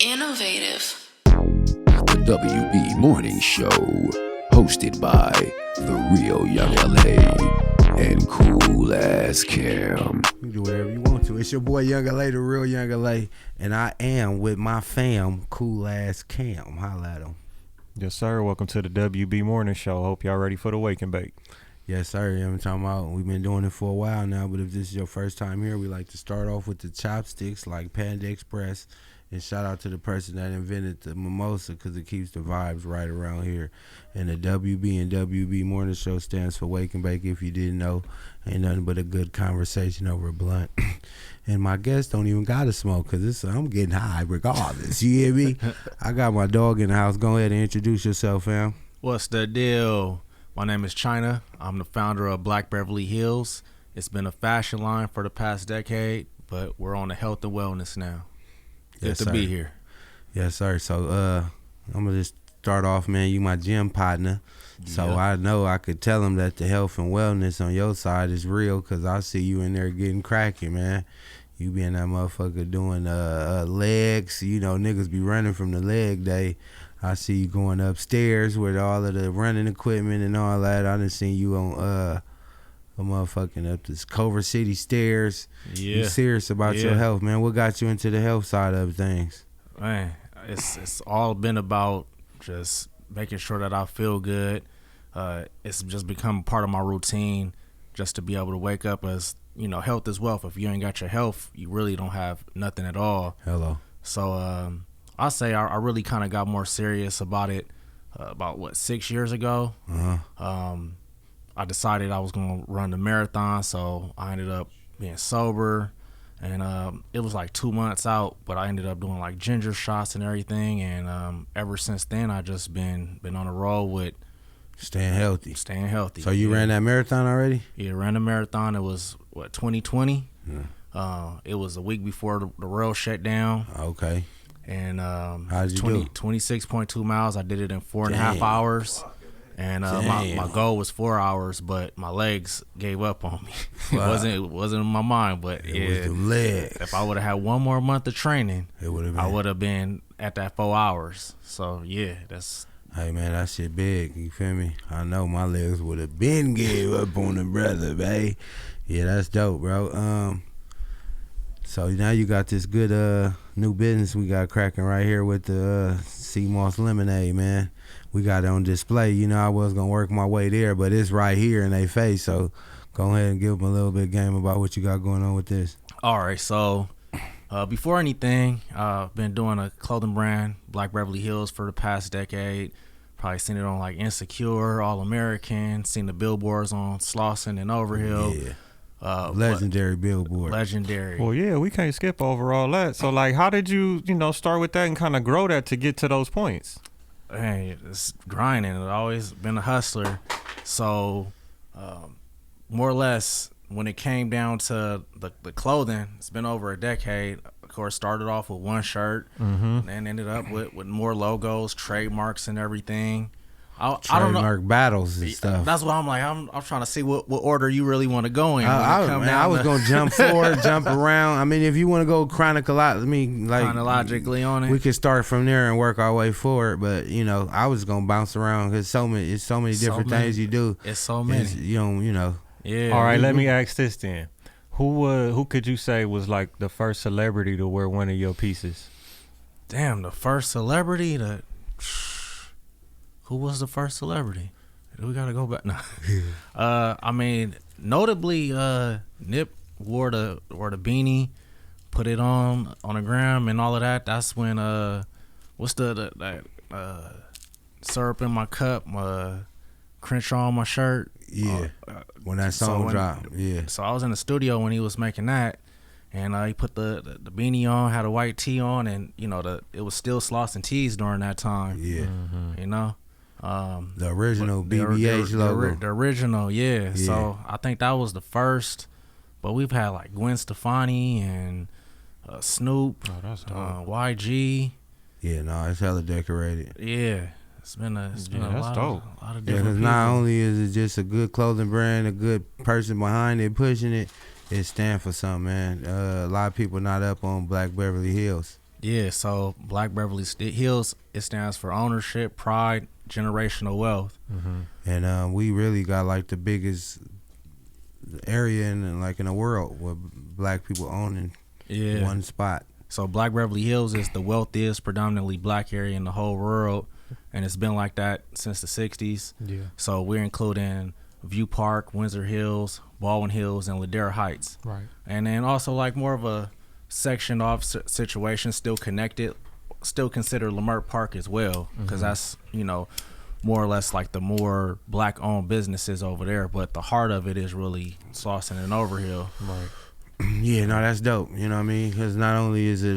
Innovative. The WB Morning Show, hosted by the real Young LA and Cool Ass Cam. You can do whatever you want to. It's your boy Young LA, the real Young LA, and I am with my fam, Cool Ass Cam. Holla at him. Yes, sir. Welcome to the WB Morning Show. Hope y'all ready for the wake and bake. Yes, sir. You know what I'm talking about? We've been doing it for a while now, but if this is your first time here, we like to start off with the chopsticks like Panda Express. And shout out to the person that invented the mimosa because it keeps the vibes right around here. And the WB and WB Morning Show stands for Wake and Bake. If you didn't know, ain't nothing but a good conversation over a blunt. And my guests don't even got to smoke because I'm getting high regardless. You hear me? I got my dog in the house. Go ahead and introduce yourself, fam. What's the deal? My name is China. I'm the founder of Black Beverly Hills. It's been a fashion line for the past decade, but we're on the health and wellness now. Good Yes, to sir. be here. Yes, sir. So I'm gonna just start off, man. You my gym partner, so Yeah. I know I could tell them that the health and wellness on your side is real, cause I see you in there getting cracking, man. You be in that motherfucker doing legs. You know, niggas be running from the leg day. I see you going upstairs with all of the running equipment and all that. I done seen you on a motherfucking up this Culver City stairs. Yeah. You serious about your Yeah. health, man? What got you into the health side of things? Man, it's all been about just making sure that I feel good. It's just become part of my routine just to be able to wake up as, you know, health is wealth. If you ain't got your health, you really don't have nothing at all. Hello. So I say I really kind of got more serious about it about 6 years ago. Uh-huh. I decided I was going to run the marathon, so I ended up being sober, and it was like 2 months out, but I ended up doing like ginger shots and everything, and ever since then I just been on a roll with Staying healthy. staying healthy. So you ran that marathon already? Yeah, ran the marathon. It was 2020. Yeah. It was a week before the world shut down, Okay. and How'd you do? 26.2 miles. I did it in 4.5 Damn. hours. And my Damn. goal was 4 hours, but my legs gave up on me. Wow. It wasn't in my mind, but It was yeah, the legs. if I would have had one more month of training, It would have been. I would have been at that 4 hours. So yeah, that's Hey, man, that shit big. You feel me? I know my legs would have been gave up on the brother, babe. Yeah, that's dope, bro. So now you got this good new business we got cracking right here with the Sea Moss Lemonade, man. We got it on display. You know, I was going to work my way there, but it's right here in their face. So go ahead and give them a little bit of game about what you got going on with this. all right. So before anything, I've been doing a clothing brand, Black Beverly Hills, for the past decade. Probably seen it on like Insecure, All American, seen the billboards on Slauson and Overhill. Yeah. Legendary billboard. Legendary. Well, yeah, we can't skip over all that. So, like, how did you start with that and kind of grow that to get to those points? Hey, it's grinding. I've always been a hustler. So, more or less, when it came down to the clothing, it's been over a decade. Of course, started off with one shirt, and then ended up with more logos, trademarks, and everything. I don't know. Trademark battles and stuff. That's what I'm like. I'm trying to see what order you really want to go in. I was going to jump forward, jump around. I mean, if you want to go chronologically on it. we could start from there and work our way forward. But, you know, I was going to bounce around because it's so many different things you do. It's so many. Yeah. All right, let me ask this then. Who could you say was like the first celebrity to wear one of your pieces? Damn, the first celebrity to... Who was the first celebrity? We gotta go back now. I mean, notably, Nip wore the beanie, put it on the gram and all of that. That's when what's that syrup in my cup, Crenshaw on my shirt. Yeah. When that song dropped. Yeah. So I was in the studio when he was making that, and he put the beanie on, had a white tee on, and you know it was still Sloss and Tees during that time. Yeah. You know. The original BBH logo. The original, yeah. So I think that was the first. But we've had like Gwen Stefani and Snoop, YG. Yeah, no, it's hella decorated. Yeah, it's been a That's lot dope. of Yeah, different because people. not only is it just a good clothing brand, a good person behind it pushing it, it stands for something, man. A lot of people not up on Black Beverly Hills. Yeah, so Black Beverly Hills, it stands for ownership, pride, generational wealth. And we really got like the biggest area in the world where black people owning Yeah. one spot. So Black Beverly Hills is the wealthiest, predominantly black area in the whole world, and it's been like that since the 60s. Yeah. So we're including View Park, Windsor Hills, Baldwin Hills, and Ladera Heights. Right. And then also like more of a sectioned off situation, still connected, still consider Lamert Park as well, because that's, more or less like the more black owned businesses over there. But the heart of it is really Slauson and Overhill. Right. Yeah, no, that's dope. You know what I mean? Because not only is it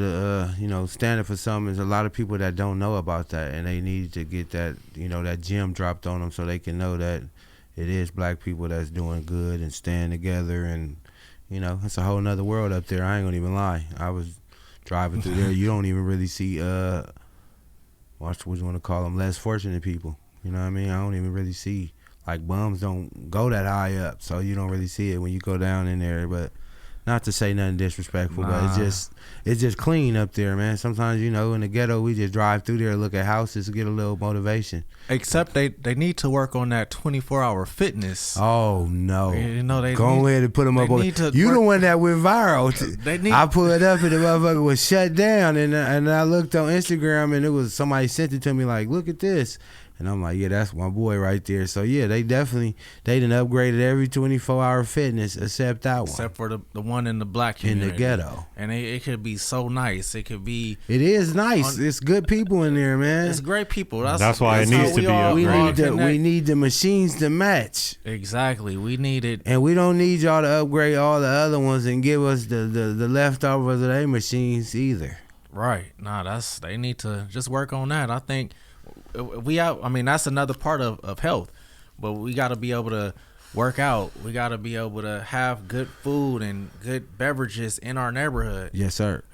standing for something, there's a lot of people that don't know about that, and they need to get that that gem dropped on them so they can know that it is black people that's doing good and staying together. And it's a whole nother world up there. I ain't gonna even lie. I was driving through there. You don't even really see what you want to call them, less fortunate people. You know what I mean? I don't even really see, like, bums don't go that high up, so you don't really see it when you go down in there. But not to say nothing disrespectful, but it's just clean up there, man. Sometimes, in the ghetto, we just drive through there, look at houses, to get a little motivation. Except they need to work on that 24-hour fitness. Oh no! They go ahead and put them up. You the one that went viral. I pulled up and the motherfucker was shut down, and I looked on Instagram and it was somebody sent it to me like, look at this. And I'm like, yeah, that's my boy right there. So, yeah, they done upgraded every 24-hour fitness except that one. Except for the one in the black community. In the ghetto. And it could be so nice. It could be. It is nice. It's good people in there, man. It's great people. That's why it needs to be upgraded. We need the machines to match. Exactly. We need it. And we don't need y'all to upgrade all the other ones and give us the leftovers of their machines either. Right. Nah, they need to just work on that. I think. That's another part of health, but we got to be able to work out. We got to be able to have good food and good beverages in our neighborhood. Yes, sir.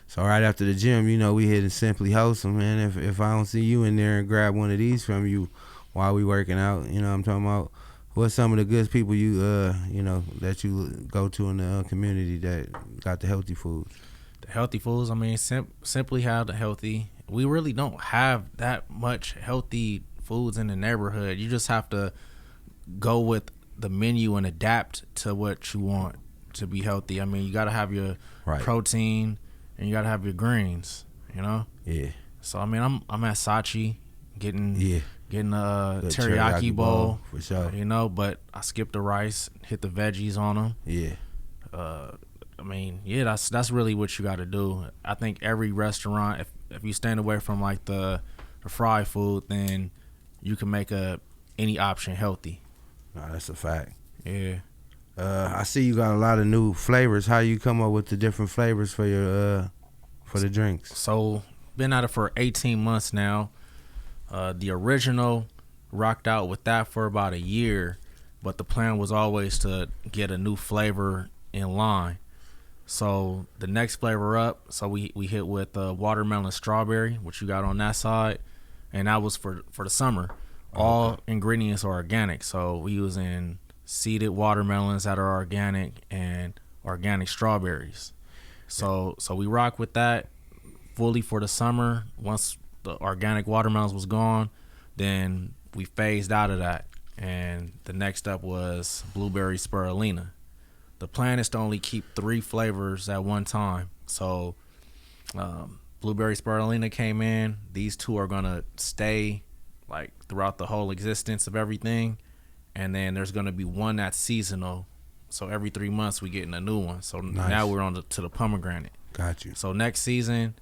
So right after the gym, we hitting Simply Wholesome, man. If I don't see you in there and grab one of these from you while we working out, what I'm talking about. What's some of the good people you that you go to in the community that got the healthy foods? The healthy foods. Simply have the healthy. We really don't have that much healthy foods in the neighborhood. You just have to go with the menu and adapt to what you want to be healthy. You got to have your protein and you got to have your greens, Yeah. So, I'm at Sachi getting a teriyaki bowl. For sure. But I skipped the rice, hit the veggies on them. Yeah. That's really what you got to do. I think every restaurant, if you stand away from like the fried food, then you can make any option healthy. Nah, that's a fact. Yeah. I see you got a lot of new flavors. How you come up with the different flavors for your for the drinks? So been at it for 18 months now. The original rocked out with that for about a year, but the plan was always to get a new flavor in line. So the next flavor up, so we hit with watermelon strawberry, which you got on that side, and that was for the summer. All ingredients are organic, so we using seeded watermelons that are organic and organic strawberries. So we rock with that fully for the summer. Once the organic watermelons was gone, then we phased out of that, and the next up was blueberry spirulina. The plan is to only keep 3 flavors at one time. So blueberry spirulina came in. These 2 are going to stay like throughout the whole existence of everything. And then there's going to be one that's seasonal. So every 3 months we getting a new one. So now we're on to the pomegranate. Got you. So next season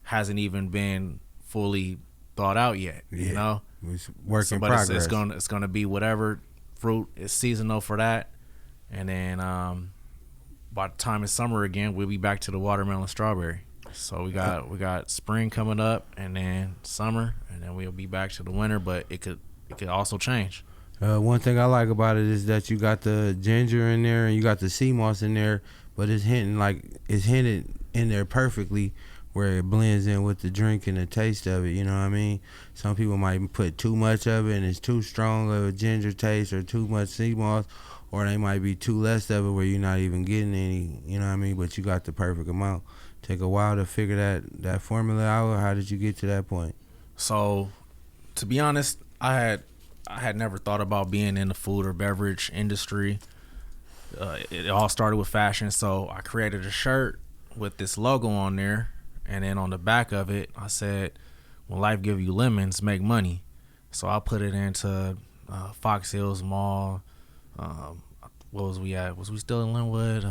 hasn't even been fully thought out yet. Yeah. It's work in progress. It's going to be whatever fruit is seasonal for that. And then by the time it's summer again, we'll be back to the watermelon strawberry. So we got spring coming up, and then summer, and then we'll be back to the winter. But it could also change. One thing I like about it is that you got the ginger in there and you got the sea moss in there, but it's hinted in there perfectly where it blends in with the drink and the taste of it. You know what I mean? Some people might put too much of it and it's too strong of a ginger taste, or too much sea moss. Or they might be too less of it where you're not even getting any, you know what I mean? But you got the perfect amount. take a while to figure that formula out, or how did you get to that point? So, to be honest, I had never thought about being in the food or beverage industry. It all started with fashion, so I created a shirt with this logo on there, and then on the back of it, I said, "When life give you lemons, make money." So I put it into Fox Hills Mall. What was we at? Was we still in Linwood?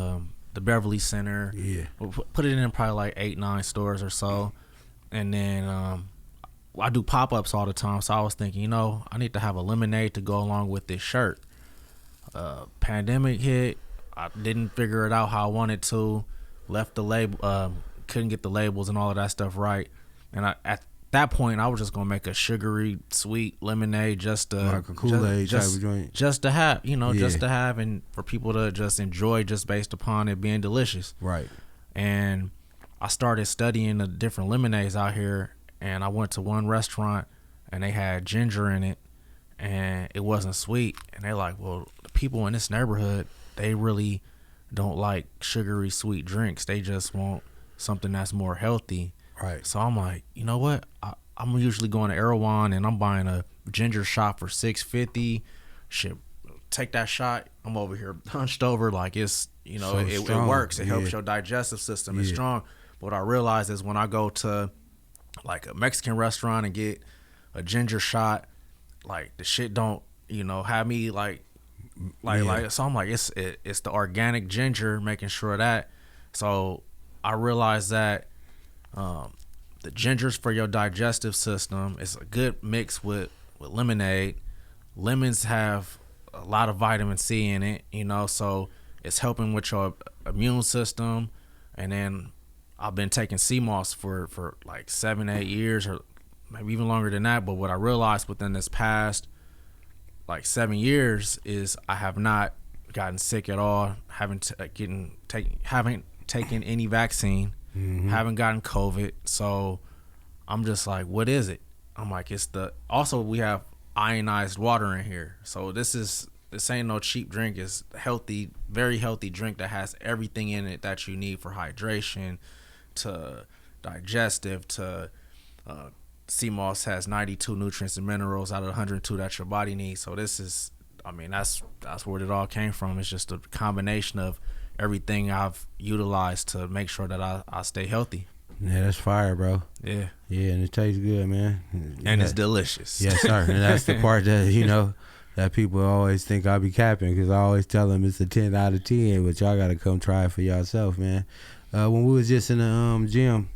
The Beverly Center. Yeah. We put it in probably like 8-9 stores or so, and then I do pop-ups all the time. So I was thinking, I need to have a lemonade to go along with this shirt. Pandemic hit. I didn't figure it out how I wanted to. Left the label. Couldn't get the labels and all of that stuff right. And at that point, I was just gonna make a sugary, sweet lemonade, just to like a Kool-Aid type of joint, just to have, just to have, and for people to just enjoy, just based upon it being delicious. Right. And I started studying the different lemonades out here, and I went to one restaurant, and they had ginger in it, and it wasn't sweet. And they're like, well, the people in this neighborhood, they really don't like sugary, sweet drinks. They just want something that's more healthy. Right. So I'm like, you know what? I'm usually going to Erewhon and I'm buying a ginger shot for $6.50. Shit, take that shot. I'm over here hunched over like it's, So it works. It helps your digestive system. It's strong. But what I realize is when I go to like a Mexican restaurant and get a ginger shot, like the shit don't, have me like. So I'm like, it's the organic ginger, making sure that. So I realized that the gingers for your digestive system is a good mix with lemonade. Lemons have a lot of vitamin C in it, so it's helping with your immune system. And then I've been taking sea moss for like 7-8 years, or maybe even longer than that. But what I realized within this past like 7 years is I have not gotten sick at all. Haven't taken any vaccine. Mm-hmm. Haven't gotten COVID. So I'm just like, what is it? I'm like, also we have ionized water in here. So this ain't no cheap drink. It's healthy, very healthy drink that has everything in it that you need for hydration, to digestive, to sea moss has 92 nutrients and minerals out of 102 that your body needs. So that's where it all came from. It's just a combination of everything I've utilized to make sure that I stay healthy. Yeah, that's fire, bro. Yeah. Yeah, and it tastes good, man. And it's delicious. Yes, sir. And that's the part that, that people always think I be capping, because I always tell them it's a 10 out of 10, but y'all got to come try it for yourself, man. When we was just in the gym,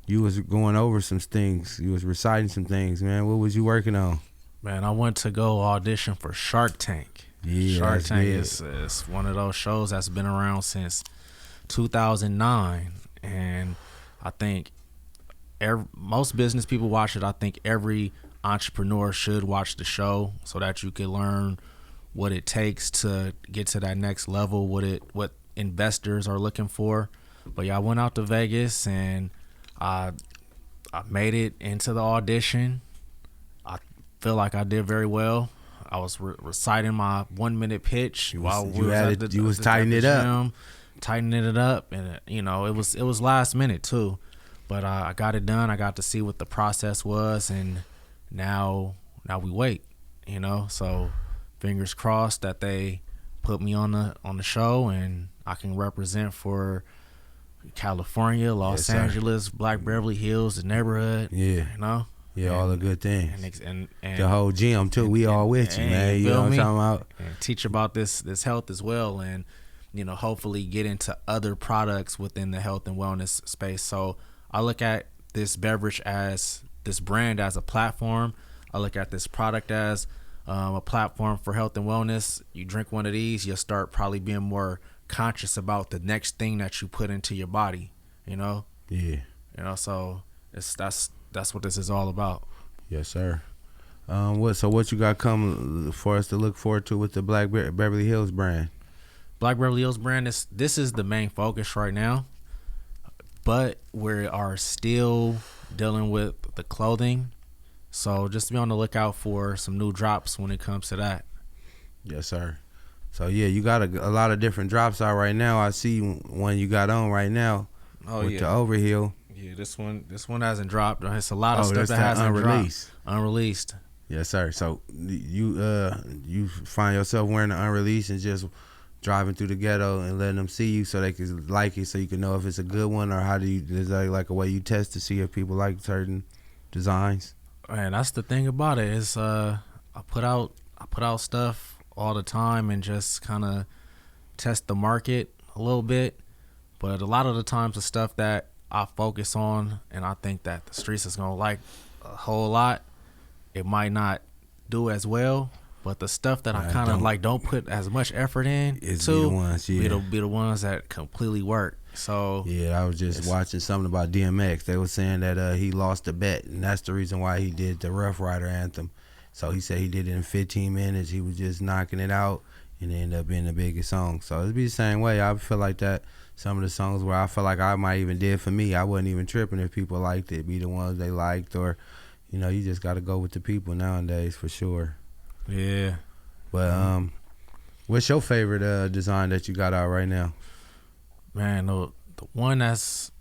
you was going over some things. You was reciting some things, man. What was you working on? Man, I went to go audition for Shark Tank. Yeah, Shark Tank is one of those shows that's been around since 2009. And I think most business people watch it. I think every entrepreneur should watch the show so that you can learn what it takes to get to that next level, what investors are looking for. But yeah, I went out to Vegas and I made it into the audition. I feel like I did very well. I was reciting my 1-minute pitch while we was tightening it up, and it was last minute too, but I got it done. I got to see what the process was, and now we wait. So fingers crossed that they put me on the show and I can represent for California, Los Angeles, Black Beverly Hills, the neighborhood. Yeah. Yeah, all the good things. And the whole gym too. We all with you, man. You know what I'm talking about? And teach about this health as well, and hopefully get into other products within the health and wellness space. So I look at this beverage this brand as a platform. I look at this product as a platform for health and wellness. You drink one of these, you'll start probably being more conscious about the next thing that you put into your body. Yeah. So that's what this is all about. Yes, sir. What you got coming for us to look forward to with the Black Beverly Hills brand? Black Beverly Hills brand, this is the main focus right now, but we are still dealing with the clothing. So just be on the lookout for some new drops when it comes to that. Yes, sir. So yeah, you got a lot of different drops out right now. I see one you got on right now. Oh with yeah. the Overhill. Yeah, this one hasn't dropped. It's a lot of stuff that's that that hasn't unreleased. dropped. Unreleased. Yes, sir. So you find yourself wearing the unreleased and just driving through the ghetto and letting them see you so they can like it, so you can know if it's a good one, or how do you, is that like a way you test to see if people like certain designs? Man, that's the thing about it is I put out stuff all the time and just kind of test the market a little bit, but a lot of the times the stuff that I focus on and I think that the streets is gonna like a whole lot, it might not do as well. But the stuff that I kind of like don't put as much effort in Be the ones, yeah. be the ones that completely work. So yeah, I was just watching something about DMX. They were saying that he lost a bet, and that's the reason why he did the Rough Rider anthem. So he said he did it in 15 minutes. He was just knocking it out, and it ended up being the biggest song. So it'd be the same way. I feel like that. Some of the songs where I feel like I might even did for me, I wasn't even tripping if people liked it. Be the ones they liked, or you just got to go with the people nowadays for sure. Yeah. But what's your favorite design that you got out right now? Man, the one that's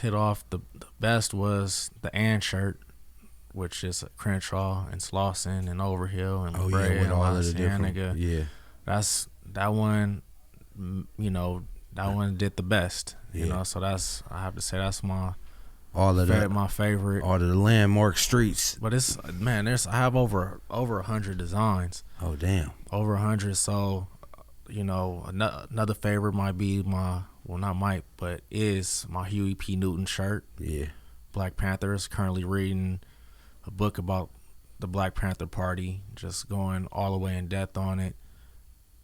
hit off the best was the And shirt, which is Crenshaw and Slauson and Overhill and Brea with and all La of the different, Cienega. yeah. That's that one. That one did the best. So that's, I have to say, that's my favorite. All of the landmark streets. But I have over 100 designs. Oh damn. Over 100. So, another favorite might be is my Huey P. Newton shirt. Yeah. Black Panthers. Currently reading a book about the Black Panther Party, just going all the way in depth on it.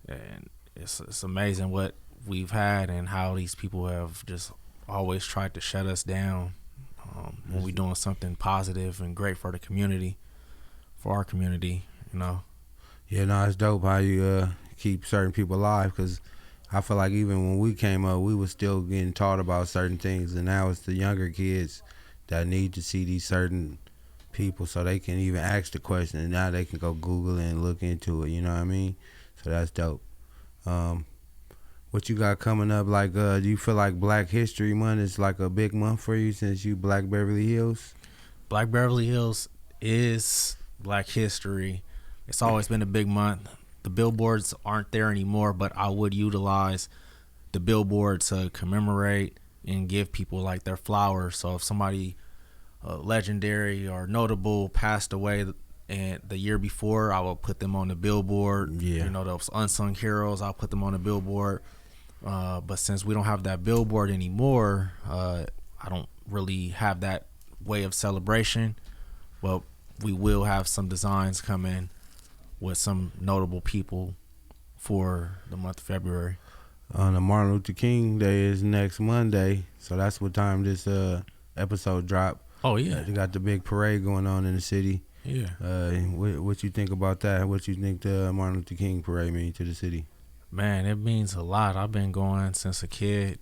And it's amazing what we've had and how these people have just always tried to shut us down when we're doing something positive and great for the community, for our community, Yeah, no, it's dope how you keep certain people alive, because I feel like even when we came up, we were still getting taught about certain things, and now it's the younger kids that need to see these certain people so they can even ask the question, and now they can go Google and look into it, you know what I mean? So that's dope. What you got coming up? Like, do you feel like Black History Month is like a big month for you since you Black Beverly Hills? Black Beverly Hills is Black History. It's always been a big month. The billboards aren't there anymore, but I would utilize the billboard to commemorate and give people like their flowers. So if somebody legendary or notable passed away and the year before, I will put them on the billboard. Yeah. Those unsung heroes, I'll put them on the billboard. But since we don't have that billboard anymore, I don't really have that way of celebration. But we will have some designs come in with some notable people for the month of February. The Martin Luther King Day is next Monday, so that's what time this episode dropped. Oh yeah, They got the big parade going on in the city. Yeah. What you think about that? What you think the Martin Luther King parade means to the city? Man, it means a lot. I've been going since a kid.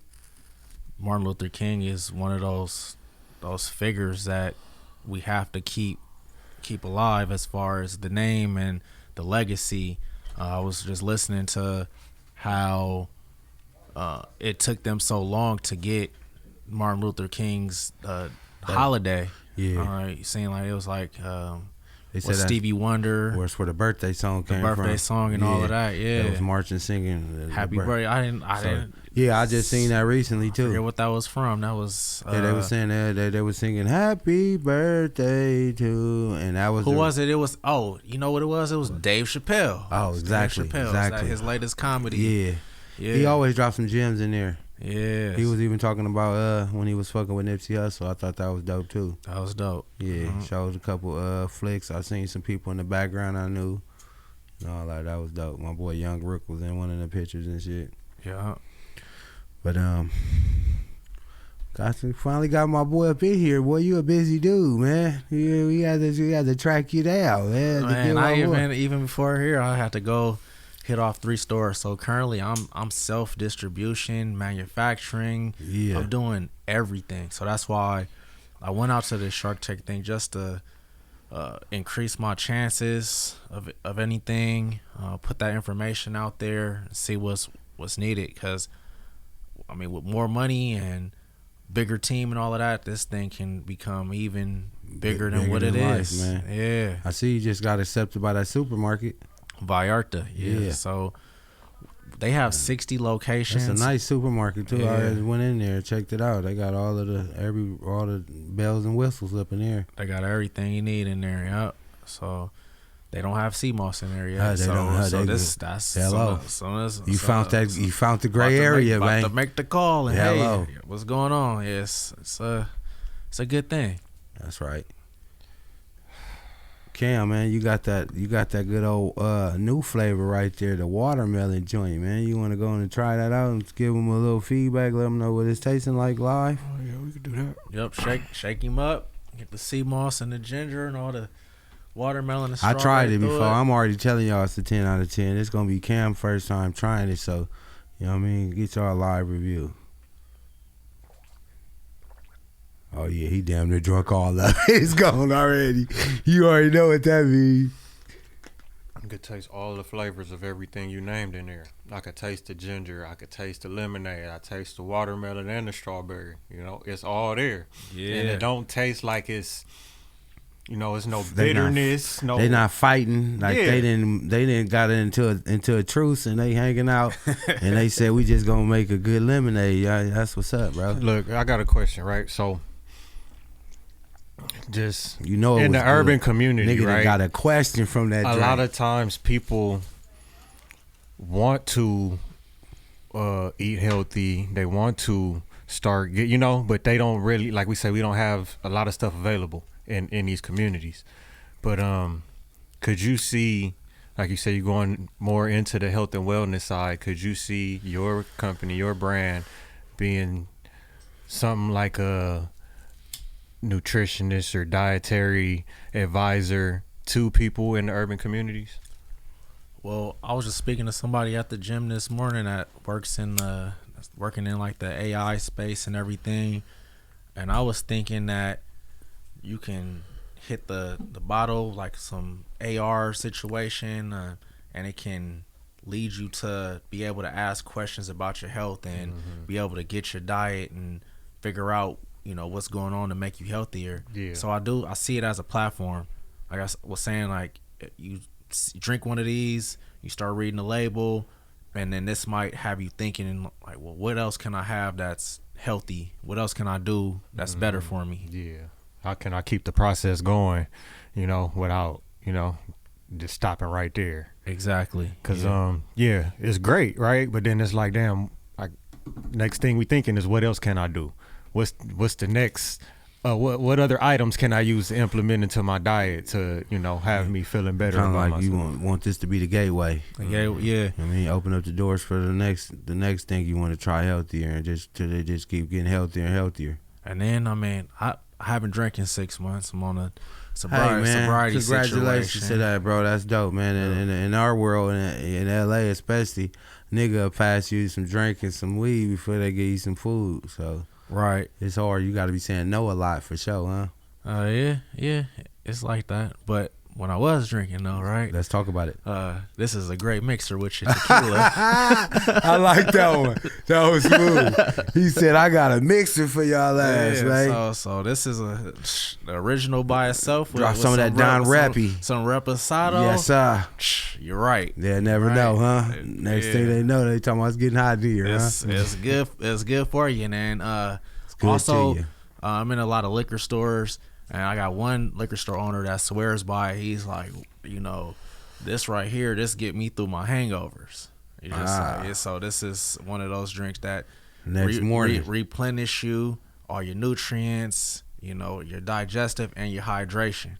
Martin Luther King is one of those figures that we have to keep alive as far as the name and the legacy. I was just listening to how it took them so long to get Martin Luther King's holiday. Yeah. Seeing like it was like They said Stevie Wonder, where it's where the birthday song came from. The birthday song and all of that. Yeah, it was marching, singing. Happy birthday. I didn't. Yeah, I just seen that recently too. I forget what that was from. That was. They were saying that they were singing "Happy Birthday" to, and that was. Who was it? It was. Oh, you know what it was? It was Dave Chappelle. Oh, exactly. Dave Chappelle. Exactly. It was his latest comedy. Yeah. He always dropped some gems in there. Yeah. He was even talking about when he was fucking with Nipsey Hussle. I thought that was dope too. That was dope. Yeah, showed a couple flicks. I seen some people in the background I knew. And all that was dope. My boy Young Rook was in one of the pictures and shit. Yeah. But finally got my boy up in here. Boy, you a busy dude, man. Yeah, we had to track you down, man. Even before here, I had to go hit off 3 stores. So currently I'm self-distribution, manufacturing. Yeah. I'm doing everything. So that's why I went out to this Shark Tank thing just to increase my chances of anything, put that information out there, see what's needed. Because I mean, with more money and bigger team and all of that, this thing can become even bigger than what it is. Man. Yeah. I see you just got accepted by that supermarket. Vallarta. Yeah. So they have 60 locations. It's a nice supermarket too. Yeah. I already went in there, checked it out. They got all the bells and whistles up in there. They got everything you need in there. Yep. So they don't have sea moss in there yet. You found the gray area, man. To make the call and Hello. hey, what's going on? Yes, it's a good thing. That's right. Cam, man, you got that good old new flavor right there, the watermelon joint, man. You want to go and try that out and give them a little feedback, let them know what it's tasting like live? Oh yeah, we could do that. Yep, shake him up, get the sea moss and the ginger and all the watermelon and I strawberry. tried it before. I'm already telling y'all it's a 10 out of 10. It's gonna be Cam's first time trying it, so you know what I mean. Get y'all a live review. Oh yeah, he damn near drunk all of it. It's gone already. You already know what that means. I could taste all the flavors of everything you named in there. I could taste the ginger. I could taste the lemonade. I taste the watermelon and the strawberry. You know, it's all there. Yeah. And it don't taste like it's, you know, it's no bitterness. They not fighting. Like Yeah. they didn't got into a truce and they hanging out and they said we just gonna make a good lemonade. Yeah, that's what's up, bro. Look, I got a question, right? So, just You know, in the good. urban community, Nigga right? got a question from that. A lot of times people want to eat healthy. They want to start but they don't really, like we say, we don't have a lot of stuff available in these communities. But could you see, like you say, you're going more into the health and wellness side, could you see your company, your brand being something like a nutritionist or dietary advisor to people in the urban communities? Well, I was just speaking to somebody at the gym this morning that working in like the AI space and everything, and I was thinking that you can hit the bottle like some AR situation, and it can lead you to be able to ask questions about your health and be able to get your diet and figure out what's going on to make you healthier. Yeah. So I see it as a platform. Like I was saying, like you drink one of these, you start reading the label, and then this might have you thinking like, well, what else can I have that's healthy? What else can I do that's better for me? Yeah. How can I keep the process going, without, just stopping right there? Exactly. Because, it's great, right? But then it's like, damn, like, next thing we thinking is what else can I do? What's the next, what other items can I use to implement into my diet to, have me feeling better Kind of about like myself? you want this to be the gateway. Yeah. I mean, open up the doors for the next thing you want to try healthier, and just till they just keep getting healthier and healthier. And then I haven't drank in 6 months. I'm on a sobriety Congratulations situation. to that, bro. That's dope, man. In our world, in LA especially, nigga will pass you some drink and some weed before they give you some food. So Right. it's hard. You got to be saying no a lot for sure, huh? Yeah. It's like that. But when I was drinking though, right? Let's talk about it. This is a great mixer with your tequila. I like that one. That was smooth. He said, "I got a mixer for y'all ass, man." So this is the original by itself. Drop some of that Don Rappy. Some Reposado. Yes, sir. You're right. They'll never know, huh? Next thing they know, they talking about it's getting hot here, huh? It's good. It's good for you, and It's good also, to you. I'm in a lot of liquor stores, and I got one liquor store owner that swears by it. He's like, this right here, this get me through my hangovers. He's just like, so this is one of those drinks that Next morning. replenish you, all your nutrients, your digestive and your hydration.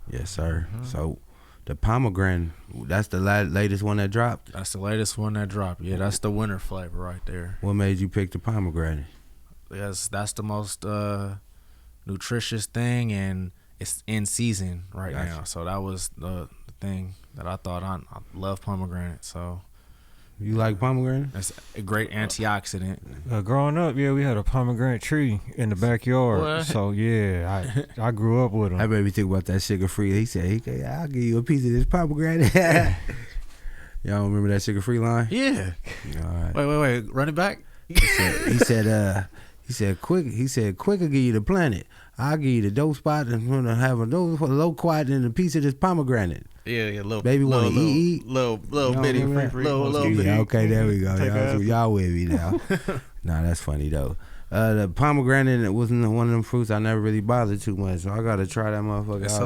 Yes, sir. So the pomegranate, that's the latest one that dropped. That's the latest one that dropped. Yeah, that's the winter flavor right there. What made you pick the pomegranate? Yes, that's the most nutritious thing, and it's in season right Gotcha. now. So that was the thing that I thought. I love pomegranate, so You like pomegranate? it's a great antioxidant. Growing up, we had a pomegranate tree in the backyard. What? So I grew up with them. That made me think about that sugar free. He said, "I'll give you a piece of this pomegranate." Y'all remember that sugar free line? Yeah. All right. Wait. Run it back. He said, He said, quick will give you the planet. I'll give you the dope spot and gonna have a low quiet and a piece of this pomegranate. Yeah, little Baby wanna eat. little bitty, little bitty. Yeah, okay, there we go. Take Y'all with me now. Nah, that's funny though. The pomegranate wasn't one of them fruits I never really bothered too much, so I gotta try that motherfucker. It's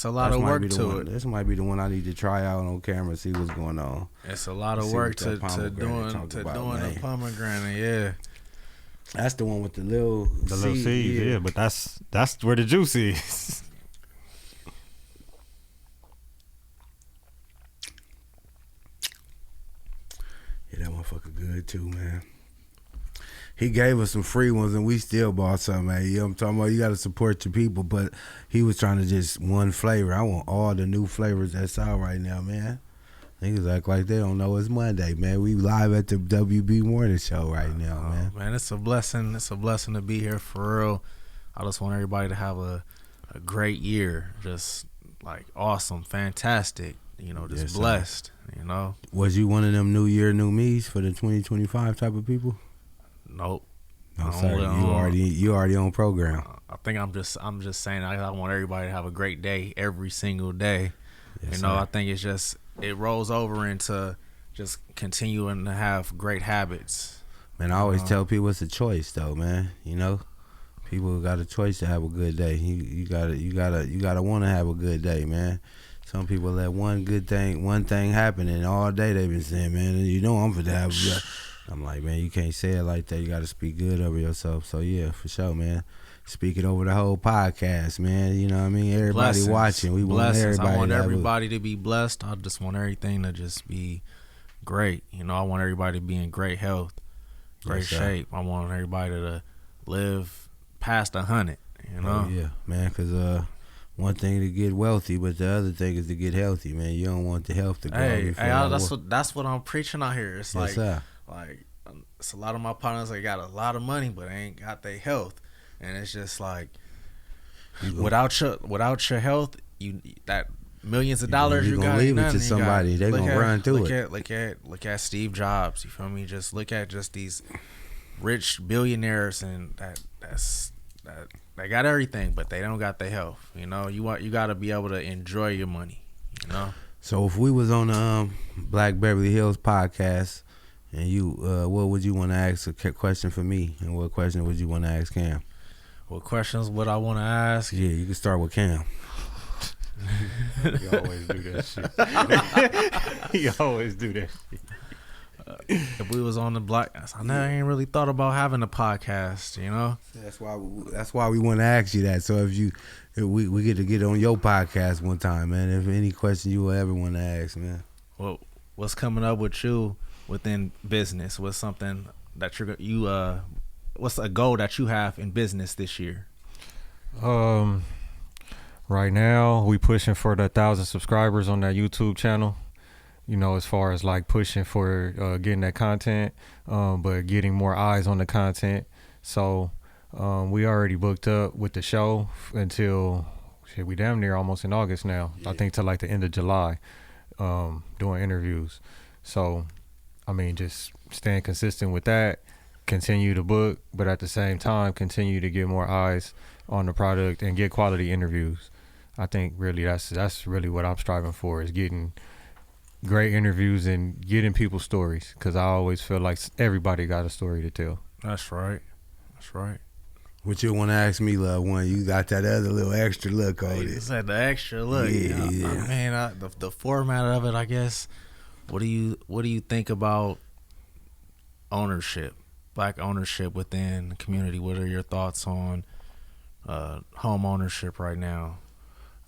a lot of work to it. This might be the one I need to try out on camera, see what's going on. It's a lot of work to doing a pomegranate. Yeah, that's the one with the little seeds. Yeah, but that's where the juice is. Yeah, that motherfucker good too, man. He gave us some free ones and we still bought some, man. You know what I'm talking about? You got to support your people, but he was trying to just one flavor. I want all the new flavors that's out right now, man. Niggas act like they don't know it's Monday, man. We live at the WB Morning Show right now, man. Man, it's a blessing. It's a blessing to be here for real. I just want everybody to have a great year. Just like awesome, fantastic. You know, just blessed, you know. Was you one of them New Year, New Me's for the 2025 type of people? Nope. No, sir. You already on program. I think I'm just saying I want everybody to have a great day every single day. Yes, you know, sir. I think it rolls over into just continuing to have great habits. Man, I always tell people it's a choice though, man. You know, people got a choice to have a good day. You gotta want to have a good day, man. Some people let one thing happen, and all day they've been saying, man, you know I'm for to have. I'm like, man, you can't say it like that. You got to speak good over yourself. So, yeah, for sure, man. Speak it over the whole podcast, man. You know what I mean? Everybody Blessings. Watching. We want everybody. I want everybody to be blessed. I just want everything to just be great. You know, I want everybody to be in great health, great shape. I want everybody to live past 100, you know? Oh, yeah, man, because one thing to get wealthy, but the other thing is to get healthy, man. You don't want the health to go. That's what I'm preaching out here. It's yes, like it's a lot of my partners. They got a lot of money, but they ain't got their health, and it's just like without your health, that millions of dollars you got. Leave it to somebody. They gonna run through it. Look at Steve Jobs. You feel me? Just look at just these rich billionaires, and they got everything, but they don't got their health. You know, you got to be able to enjoy your money. You know. So if we was on the Black Beverly Hills podcast. And you, what would you want to ask a question for me? And what question would you want to ask Cam? What questions would I want to ask? Yeah, you can start with Cam. You always do that shit. You always do that shit. If we was on the block, I never ain't really thought about having a podcast, you know? That's why we want to ask you that. So if we get to get on your podcast one time, man. If any question you will ever want to ask, man. Well, what's coming up with you within business? What's something that what's a goal that you have in business this year? Right now we pushing for the 1,000 subscribers on that YouTube channel. You know, as far as like pushing for getting that content, but getting more eyes on the content. So we already booked up with the show until we damn near almost in August now. Yeah. I think till like the end of July, doing interviews. So I mean, just staying consistent with that, continue to book, but at the same time, continue to get more eyes on the product and get quality interviews. I think really that's really what I'm striving for, is getting great interviews and getting people's stories, because I always feel like everybody got a story to tell. That's right. What you want to ask me, love one? You got that other little extra look on it. You said the extra look. Yeah. I mean, the format of it, I guess. What do you think about ownership, black ownership within the community? What are your thoughts on home ownership right now?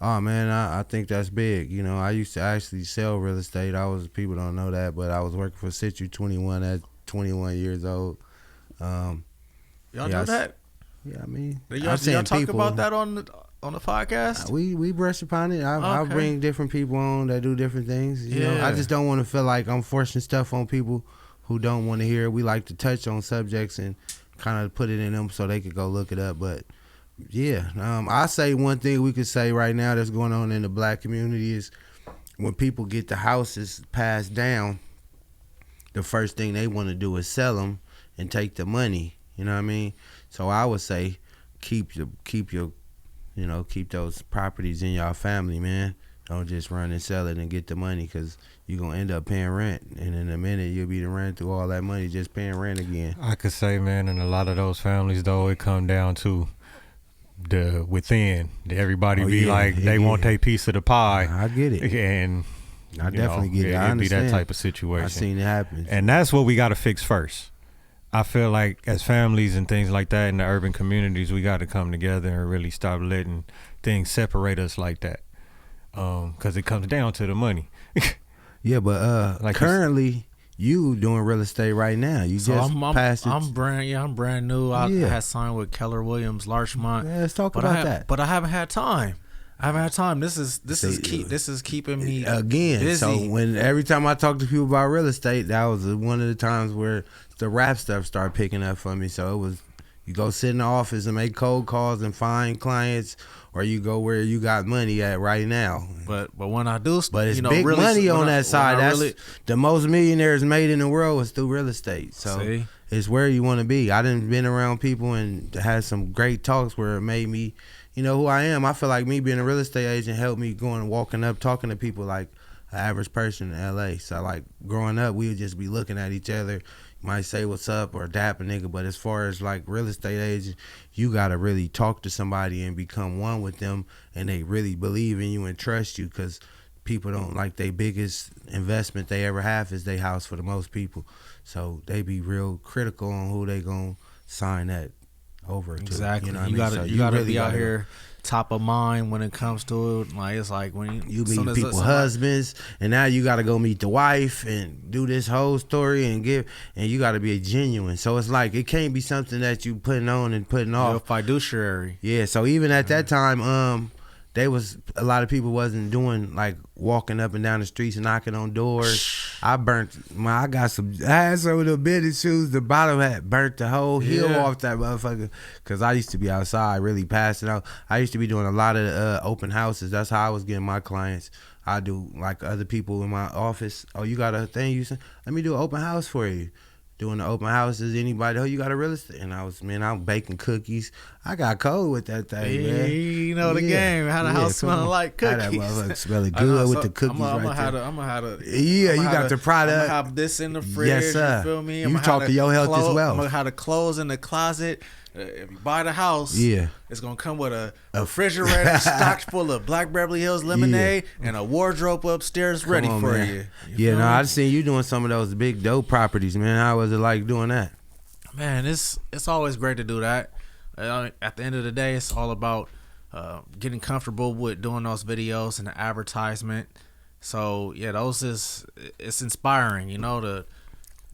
Oh man, I think that's big. You know, I used to actually sell real estate. People don't know that, but I was working for Situ 21 at 21 years old. Y'all know that? Yeah, I mean, y'all talk about that on the podcast? We brush upon it. I bring different people on that do different things. You know, I just don't want to feel like I'm forcing stuff on people who don't want to hear it. We like to touch on subjects and kind of put it in them so they could go look it up. But yeah, I say one thing we could say right now that's going on in the black community is when people get the houses passed down, the first thing they want to do is sell them and take the money. You know what I mean? So I would say keep your keep those properties in your family, man. Don't just run and sell it and get the money, because you're going to end up paying rent. And in a minute, you'll be running through all that money just paying rent again. I could say, man, in a lot of those families, though, it come down to the within. Everybody they want their piece of the pie. I get it. And I definitely get it. I It'd be understand. that type of situation. I've seen it happen. And that's what we got to fix first. I feel like as families and things like that in the urban communities, we got to come together and really stop letting things separate us like that. Because it comes down to the money. Yeah, but Like currently you doing real estate right now. You So just passed it. I'm brand new. I had signed with Keller Williams, Larchmont. Yeah, let's talk about that. But I haven't had time. This is keeping me again busy. So every time I talk to people about real estate, that was one of the times where the rap stuff started picking up for me. So it was, you go sit in the office and make cold calls and find clients, or you go where you got money at right now. But when I do, But it's really, big money on when that side. That's really, the most millionaires made in the world was through real estate. So See? It's where you want to be. I done been around people and had some great talks where it made me, who I am. I feel like me being a real estate agent helped me walking up, talking to people like an average person in LA. So like growing up, we would just be looking at each other. You might say what's up or dap a nigga, but as far as like real estate agent, you gotta really talk to somebody and become one with them, and they really believe in you and trust you, because people don't like their biggest investment they ever have is their house for the most people. So they be real critical on who they gonna sign that over to. Exactly. You know what You I mean? gotta So you gotta really be out gotta- here top of mind when it comes to it. Like it's like when You soon meet as people somebody- husbands, and now you got to go meet the wife and do this whole story and you got to be a genuine. So it's like it can't be something that you putting on and putting You're a off. fiduciary. Yeah. So even at that time, a lot of people wasn't doing like walking up and down the streets and knocking on doors. I had some of the business shoes. The bottom had burnt the whole heel Yeah. off that motherfucker. Cause I used to be outside really passing out. I used to be doing a lot of open houses. That's how I was getting my clients. I do like other people in my office. Oh, you got a thing you say? Let me do an open house for you. Doing the open houses, anybody, you got a real estate? And I'm baking cookies. I got cold with that thing, man. You know the game. How the house smelling like How cookies. that motherfucker smelling good with the cookies I'm right there. I'm gonna have to. Yeah, you I'ma got have the to- product. I'm gonna have this in the fridge. Yes, sir. You feel me? You talking your health as well. I'm gonna have the clothes in the closet. If you buy the house, Yeah. it's gonna come with a refrigerator stocked full of Black Beverly Hills lemonade and a wardrobe upstairs ready on, for man. you. Yeah, feel no, me? I seen you doing some of those big dope properties, man. How was it like doing that? Man, it's always great to do that. At the end of the day, it's all about getting comfortable with doing those videos and the advertisement. So yeah, it's inspiring, to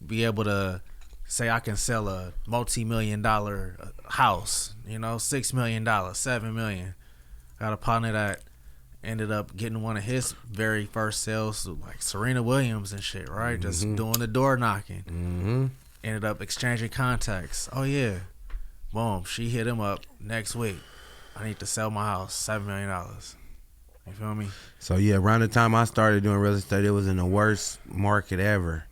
be able to say I can sell a multi-million-dollar house, $6 million, $7 million. Got a partner that ended up getting one of his very first sales, like Serena Williams and shit, right? Just doing the door knocking. Mm-hmm. Ended up exchanging contacts. Oh yeah, boom. She hit him up next week. I need to sell my house, $7 million. You feel me? So yeah, around the time I started doing real estate, it was in the worst market ever.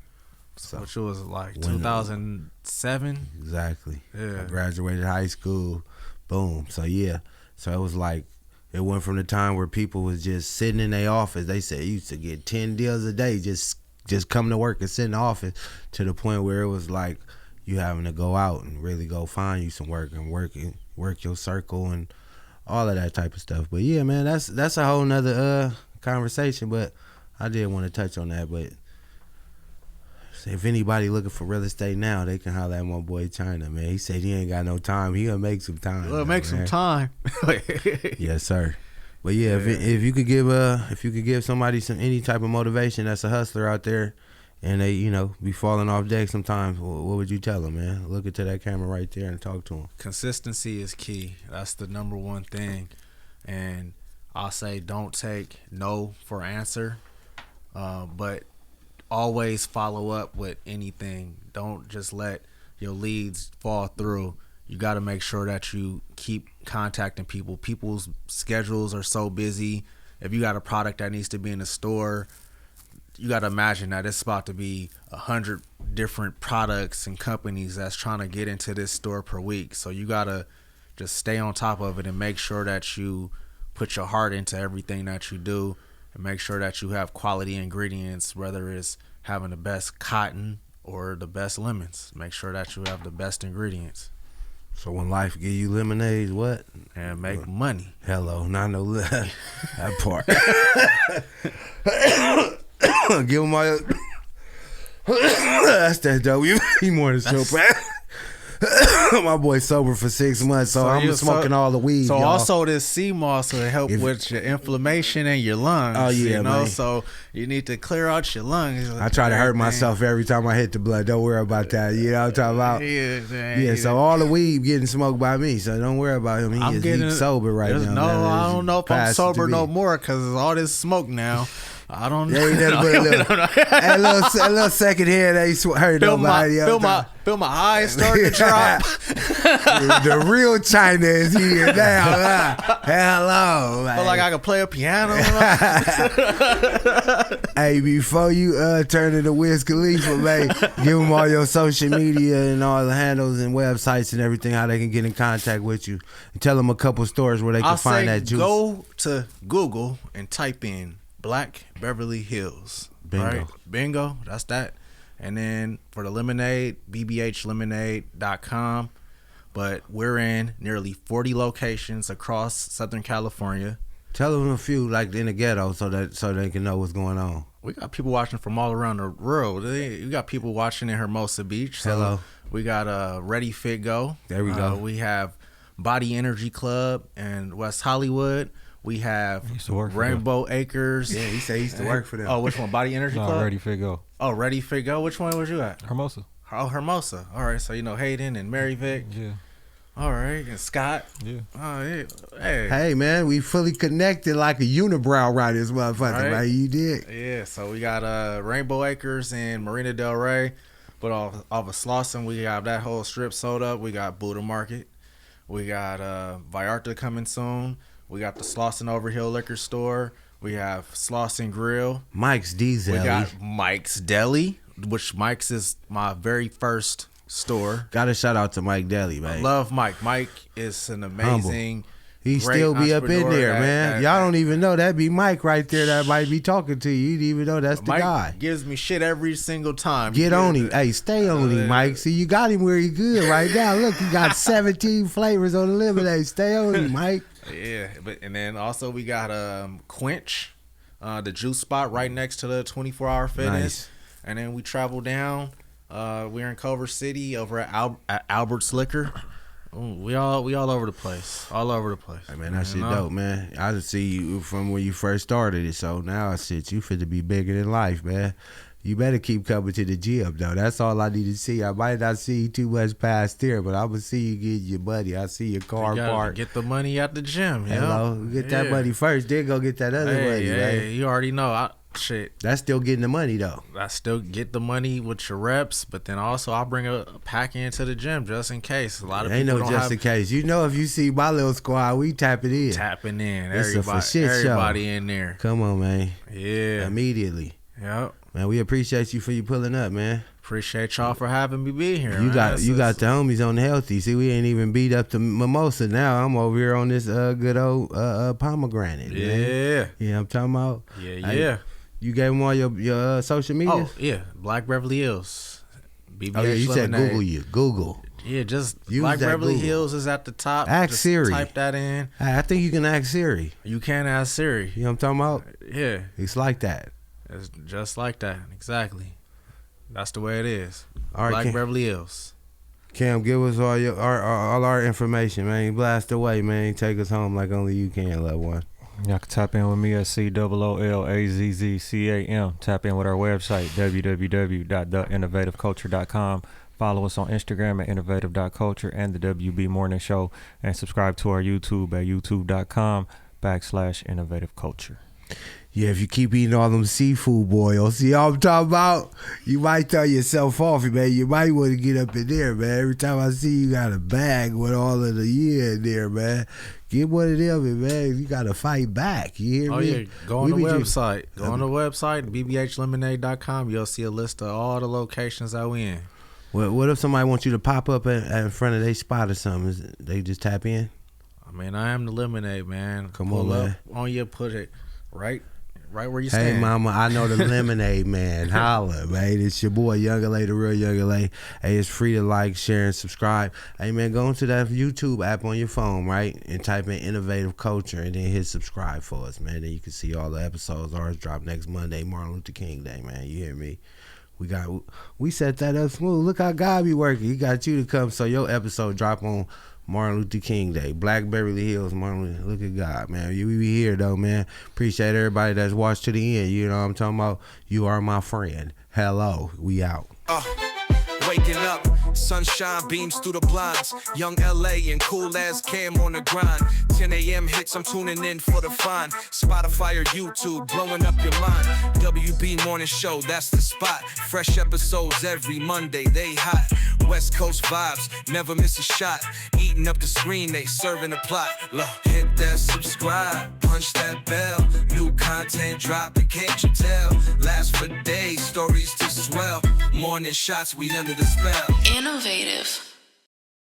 So Which was like when, 2007. Exactly. Yeah. I graduated high school. Boom. So yeah. So it was like, it went from the time where people was just sitting in their office. They said you used to get 10 deals a day, just come to work and sit in the office, to the point where it was like you having to go out and really go find you some work and work your circle and all of that type of stuff. But yeah, man, that's a whole nother conversation. But I did want to touch on that. But if anybody looking for real estate now, they can holler at my boy China, man. He said he ain't got no time. He gonna make some time. Well, though, make some man. time. Yes, sir. But yeah, if you could give somebody any type of motivation that's a hustler out there, and they be falling off deck sometimes, what would you tell them, man? Look into that camera right there and talk to them. Consistency is key. That's the number one thing. And I'll say don't take no for answer, but always follow up with anything. Don't just let your leads fall through. You got to make sure that you keep contacting people. People's schedules are so busy. If you got a product that needs to be in the store, you got to imagine that it's about to be 100 different products and companies that's trying to get into this store per week. So you got to just stay on top of it and make sure that you put your heart into everything that you do, and make sure that you have quality ingredients, whether it's having the best cotton or the best lemons. Make sure that you have the best ingredients. So when life give you lemonade, what? And make money. Hello, not no that part. Give him my. That's that dope. You more than sober. My boy sober for 6 months, so I'm smoking all the weed. So y'all. Also this sea moss will help with your inflammation in your lungs. Oh yeah, you know. Man. So you need to clear out your lungs. I try to hurt myself every time I hit the blood. Don't worry about that. You know what I'm talking about? Yeah. So all the weed getting smoked by me. So don't worry about him. He's sober right now. No, I don't know if I'm sober no more because all this smoke now. I don't know. Yeah, a little second here they hurt nobody. Feel my eyes starting to drop. The real China is here now. Hello. Feel like I can play a piano. Hey, before you turn into Wiz Khalifa, man, give them all your social media and all the handles and websites and everything, how they can get in contact with you. And tell them a couple stores where they can find that juice. Go to Google and type in Black Beverly Hills. Bingo. Right? Bingo. That's that. And then for the lemonade, bbhlemonade.com. But we're in nearly 40 locations across Southern California. Tell them a few, like in the ghetto, so they can know what's going on. We got people watching from all around the world. We got people watching in Hermosa Beach. So Hello. We got Ready Fit Go. There we go. We have Body Energy Club in West Hollywood. We have Rainbow Acres. Yeah, he said he used to work for them. Oh, which one? Body Energy Club? Ready, Fit, Go. Oh, Ready Fit Go. Which one was you at? Hermosa. Oh, Hermosa. All right, so Hayden and Mary Vic. Yeah. All right, and Scott. Yeah. Oh, yeah. Hey. Hey, man, we fully connected like a unibrow right this motherfucker, right? You did. Yeah, so we got Rainbow Acres and Marina Del Rey. But off of Slauson, we got that whole strip sold up. We got Buddha Market. We got Vallarta coming soon. We got the Slauson Overhill Liquor Store. We have Slauson Grill. Mike's Diesel. We got Mike's Deli, which Mike's is my very first store. Got a shout out to Mike Deli, man. I love Mike. Mike is an amazing. He still be up in there, man. Y'all don't even know that be Mike right there that might be talking to you. You didn't even know that's the Mike guy. Gives me shit every single time. Get on him. Hey, stay on him, Mike. See, you got him where he good right now. Look, he got 17 flavors on the lemonade. Stay on him, Mike. Yeah, and then also we got Quench, the juice spot right next to the 24-hour fitness. Nice. And then we travel down. We're in Culver City over at Albert's Liquor. Ooh, we all over the place. All over the place. Hey, man, that shit dope, man. I just see you from when you first started it. So now I shit, you fit to be bigger than life, man. You better keep coming to the gym, though. That's all I need to see. I might not see you too much past there, but I'm going to see you get your money. I see your car parked. Get the money at the gym, Hello. Get that money first, then go get that other money, man. You already know. Shit. That's still getting the money, though. I still get the money with your reps, but then also I'll bring a pack into the gym just in case. A lot of people don't just in case. You know, if you see my little squad, we tapping in. Tapping in. It's a for shit everybody show. In there. Come on, man. Yeah. Immediately. Yep. Man, we appreciate you for you pulling up, man. Appreciate y'all for having me be here. You got the homies on the healthy. See, we ain't even beat up the mimosa now. I'm over here on this good old pomegranate. Yeah. Man. Yeah, I'm talking about. Yeah. You gave them all your social media? Oh, yeah. Black Beverly Hills. BBH oh, yeah, you Lemonade. said Google. Yeah, just Use Black Beverly Google. Hills is at the top. Ask just Siri. Type that in. I think you can ask Siri. You can ask Siri. You know what I'm talking about? Yeah. It's like that. It's just like that. Exactly. That's the way it is. All right, Black Beverly Hills. Cam, give us all our information, man. Blast away, man. Take us home like only you can, loved one. Y'all can tap in with me at COOLAZZCAM. Tap in with our website, www.theinnovativeculture.com. Follow us on Instagram at innovative.culture and the WB Morning Show. And subscribe to our YouTube at youtube.com/innovativeculture. Yeah, if you keep eating all them seafood boils, see what I'm talking about? You might tell yourself off, man. You might want to get up in there, man. Every time I see you got a bag with all of the year in there, man. Get one of them, man. You got to fight back. You hear me? Yeah. Go on the website. Go on the website, bbhlemonade.com. You'll see a list of all the locations that we in. What if somebody wants you to pop up in front of their spot or something? They just tap in? I mean, I am the lemonade, man. Come on, man. Up on you, put it right where you stand. Hey, mama, I know the lemonade, man. Holla, man. It's your boy, Young LA, the real Young LA. Hey, it's free to like, share, and subscribe. Hey, man, go into that YouTube app on your phone, right? And type in Innovative Culture and then hit subscribe for us, man. Then you can see all the episodes. Ours drop next Monday, Martin Luther King Day, man. You hear me? We set that up smooth. Look how God be working. He got you to come so your episode drop on Martin Luther King Day. Black Beverly Hills, Martin. Look at God, man. We be here though, man. Appreciate everybody that's watched to the end. You know what I'm talking about? You are my friend. Hello. We out. Waking up, sunshine beams through the blinds. Young LA and cool as Cam on the grind. 10 a.m. hits, I'm tuning in for the fun. Spotify or YouTube, blowing up your mind. WB Morning Show, that's the spot. Fresh episodes every Monday, they hot. West Coast vibes, never miss a shot. Eating up the screen, they serving the plot. Look, hit that subscribe, punch that bell. New content dropping, can't you tell? Last for days, stories to swell. Morning shots, we under the spell. Innovative.